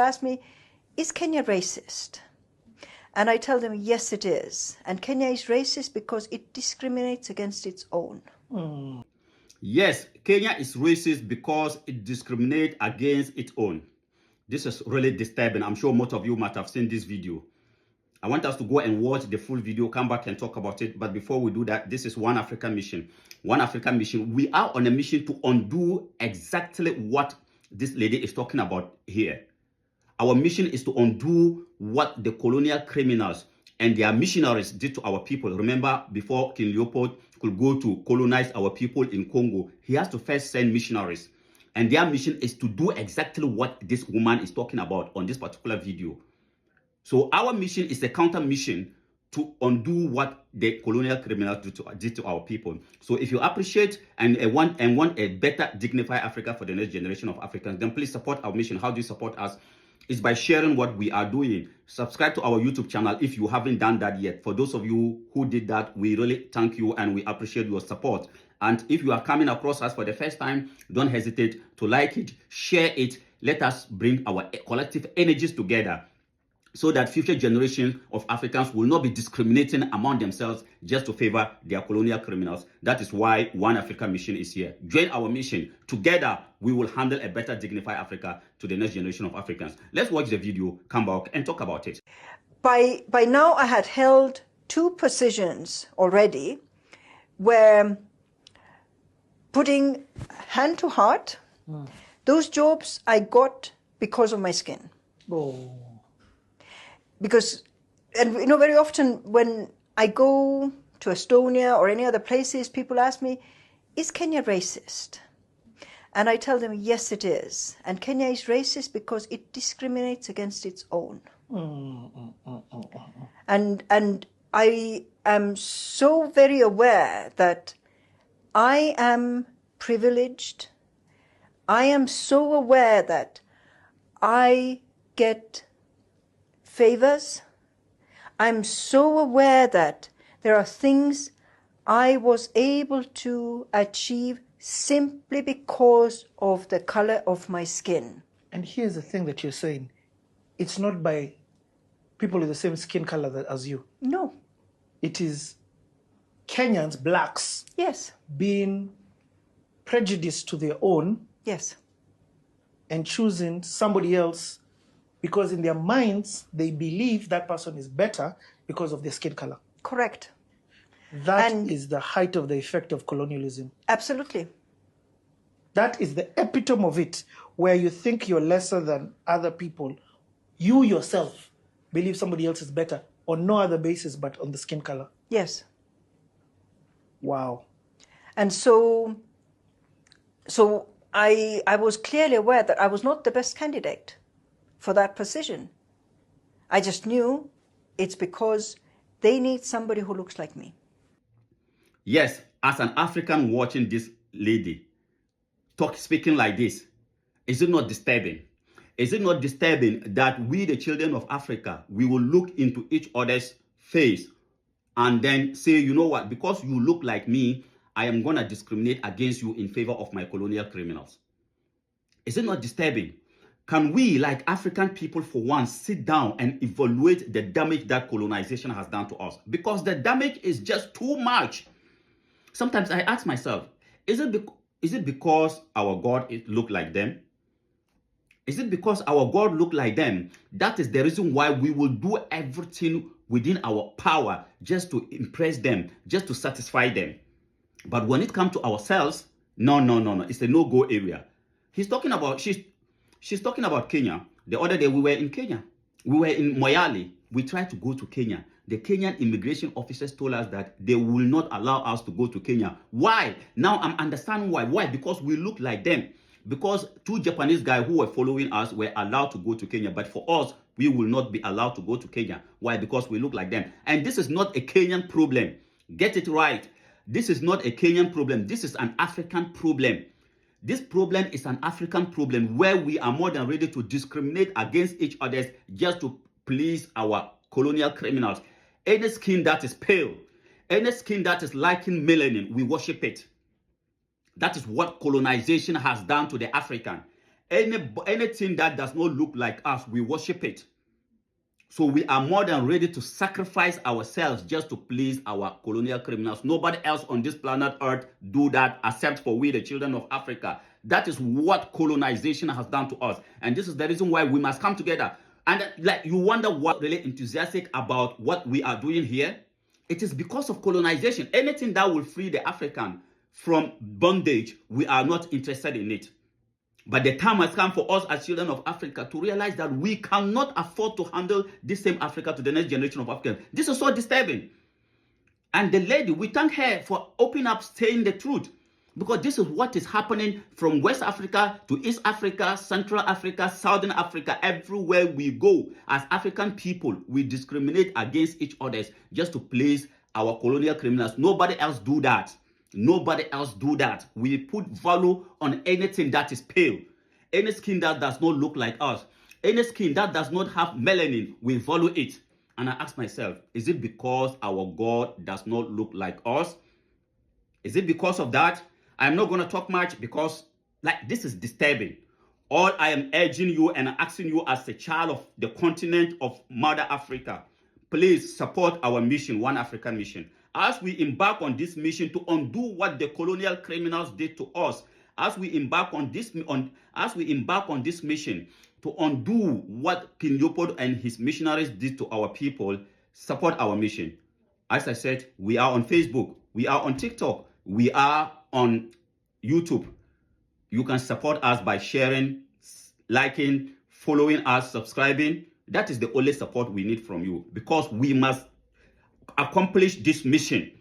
ask me, is Kenya racist? And I tell them, yes, it is. And Kenya is racist because it discriminates against its own. Yes, Kenya is racist because it discriminates against its own. This is really disturbing. I'm sure most of you might have seen this video. I want us to go and watch the full video, come back and talk about it. But before we do that, this is One African Mission. One African Mission. We are on a mission to undo exactly what this lady is talking about here. Our mission is to undo what the colonial criminals and their missionaries did to our people. Remember, before King Leopold could go to colonize our people in Congo, he has to first send missionaries. And their mission is to do exactly what this woman is talking about on this particular video. So our mission is a counter mission to undo what the colonial criminals did to our people. So if you appreciate and want a better, dignified Africa for the next generation of Africans, then please support our mission. How do you support us? Is by sharing what we are doing. Subscribe to our YouTube channel if you haven't done that yet. For those of you who did that, we really thank you and we appreciate your support. And if you are coming across us for the first time, don't hesitate to like it, share it. Let us bring our collective energies together so that future generations of Africans will not be discriminating among themselves just to favor their colonial criminals. That is why One African Mission is here. Join our mission. Together, we will handle a better, dignified Africa to the next generation of Africans. Let's watch the video, come back and talk about it. By now, I had held 2 positions already where, putting hand to heart, those jobs I got because of my skin. Oh. Because, and you know, very often when I go to Estonia or any other places, people ask me, is Kenya racist? And I tell them, yes, it is. And Kenya is racist because it discriminates against its own. And I am so very aware that I am privileged. I am so aware that I get favors. I'm so aware that there are things I was able to achieve simply because of the color of my skin. And here's the thing that you're saying. It's not by people with the same skin color as you. No. It is Kenyans, blacks, Yes. being prejudiced to their own Yes. and choosing somebody else because in their minds, they believe that person is better because of their skin color. Correct. That is the height of the effect of colonialism. Absolutely. That is the epitome of it, where you think you're lesser than other people. You yourself believe somebody else is better on no other basis but on the skin color. Yes. Wow. And so I was clearly aware that I was not the best candidate for that position. I just knew it's because they need somebody who looks like me. Yes, as an African watching this lady speaking like this, is it not disturbing? Is it not disturbing that we, the children of Africa, we will look into each other's face and then say, you know what, because you look like me, I am going to discriminate against you in favor of my colonial criminals? Is it not disturbing? Can we, like African people, for once, sit down and evaluate the damage that colonization has done to us? Because the damage is just too much. Sometimes I ask myself, is it because our God look like them? Is it because our God look like them? That is the reason why we will do everything within our power just to impress them, just to satisfy them. But when it comes to ourselves, no. It's a no-go area. She's talking about Kenya. The other day we were in Kenya. We were in Moyale. We tried to go to Kenya. The Kenyan immigration officers told us that they will not allow us to go to Kenya. Why? Now I'm understanding why. Why? Because we look like them. Because 2 Japanese guys who were following us were allowed to go to Kenya. But for us, we will not be allowed to go to Kenya. Why? Because we look like them. And this is not a Kenyan problem. Get it right. This is not a Kenyan problem. This is an African problem. This problem is an African problem where we are more than ready to discriminate against each other just to please our colonial criminals. Any skin that is pale, any skin that is lacking melanin, we worship it. That is what colonization has done to the African. Anything that does not look like us, we worship it. So we are more than ready to sacrifice ourselves just to please our colonial criminals. Nobody else on this planet Earth do that except for we, the children of Africa. That is what colonization has done to us. And this is the reason why we must come together. And like you wonder what really enthusiastic about what we are doing here? It is because of colonization. Anything that will free the African from bondage, we are not interested in it. But the time has come for us as children of Africa to realize that we cannot afford to handle this same Africa to the next generation of Africans. This is so disturbing. And the lady, we thank her for opening up, saying the truth. Because this is what is happening from West Africa to East Africa, Central Africa, Southern Africa. Everywhere we go, as African people, we discriminate against each other just to please our colonial criminals. Nobody else do that. Nobody else do that. We put value on anything that is pale. Any skin that does not look like us. Any skin that does not have melanin, we value it. And I ask myself, is it because our God does not look like us? Is it because of that? I'm not going to talk much because this is disturbing. All I am urging you and asking you as a child of the continent of Mother Africa, please support our mission, One African Mission. As we embark on this mission to undo what the colonial criminals did to us, as we embark on this mission to undo what King Leopold and his missionaries did to our people, support our mission. As I said, we are on Facebook, we are on TikTok, we are on YouTube. You can support us by sharing, liking, following us, subscribing. That is the only support we need from you, because we must accomplish this mission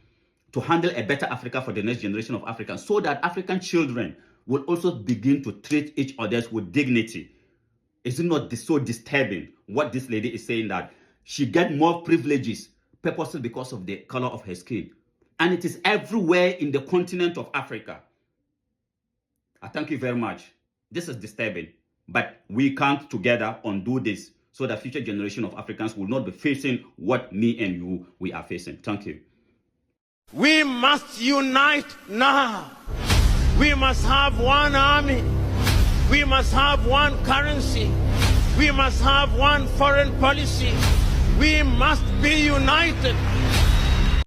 to handle a better Africa for the next generation of Africans, so that African children will also begin to treat each other with dignity. Is it not so disturbing what this lady is saying, that she get more privileges purposely because of the color of her skin? And it is everywhere in the continent of Africa. I thank you very much. This is disturbing, but we can't together undo this, so that future generation of Africans will not be facing what me and you, we are facing. Thank you. We must unite now. We must have one army. We must have one currency. We must have one foreign policy. We must be united.